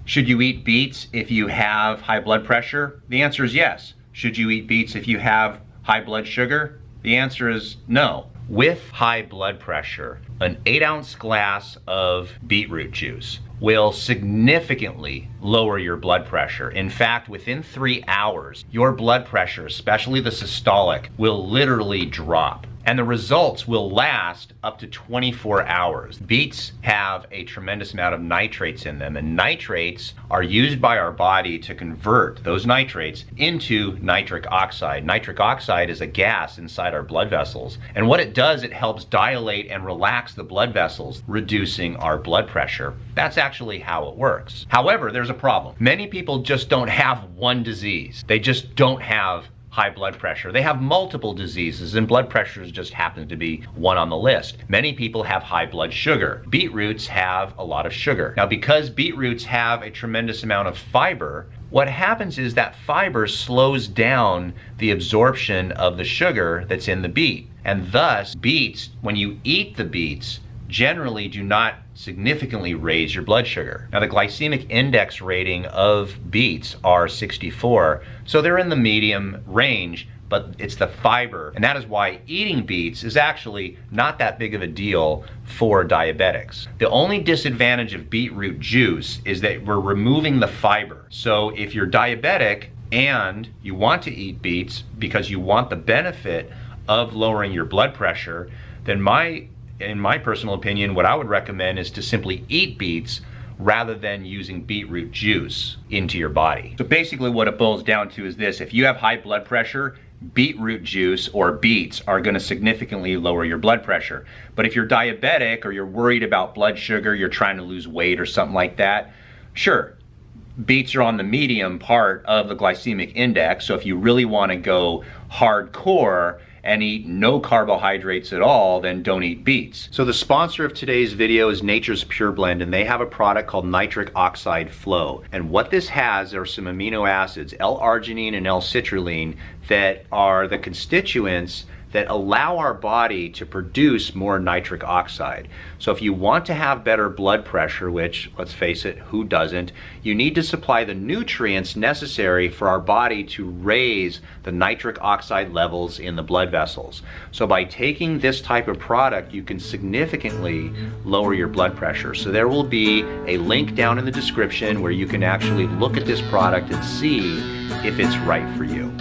Should you eat beets if you have high blood pressure? The answer is yes. Should you eat beets if you have high blood sugar? The answer is no. With high blood pressure, an 8-ounce glass of beetroot juice will significantly lower your blood pressure. In fact, within 3 hours, your blood pressure, especially the systolic, will literally drop. And the results will last up to 24 hours. Beets have a tremendous amount of nitrates in them, and nitrates are used by our body to convert those nitrates into nitric oxide. Nitric oxide is a gas inside our blood vessels, and what it does, it helps dilate and relax the blood vessels, reducing our blood pressure. That's actually how it works. However, there's a problem. Many people just don't have one disease. They just don't have high blood pressure. They have multiple diseases, and blood pressures just happen to be one on the list. Many people have high blood sugar. Beetroots have a lot of sugar. Now, because beetroots have a tremendous amount of fiber, what happens is that fiber slows down the absorption of the sugar that's in the beet. And thus, beets, when you eat the beets, generally do not significantly raise your blood sugar. Now, the glycemic index rating of beets are 64, so they're in the medium range, but it's the fiber, and that is why eating beets is actually not that big of a deal for diabetics. The only disadvantage of beetroot juice is that we're removing the fiber. So if you're diabetic and you want to eat beets because you want the benefit of lowering your blood pressure, then in my personal opinion, what I would recommend is to simply eat beets rather than using beetroot juice into your body. So basically what it boils down to is this: if you have high blood pressure, beetroot juice or beets are going to significantly lower your blood pressure. But if you're diabetic or you're worried about blood sugar, you're trying to lose weight or something like that, sure, beets are on the medium part of the glycemic index. So if you really want to go hardcore and eat no carbohydrates at all, then don't eat beets. So the sponsor of today's video is Nature's Pure Blend, and they have a product called Nitric Oxide Flow. And what this has are some amino acids, L-arginine and L-citrulline, that are the constituents that allow our body to produce more nitric oxide. So if you want to have better blood pressure, which, let's face it, who doesn't, you need to supply the nutrients necessary for our body to raise the nitric oxide levels in the blood vessels. So by taking this type of product, you can significantly lower your blood pressure. So there will be a link down in the description where you can actually look at this product and see if it's right for you.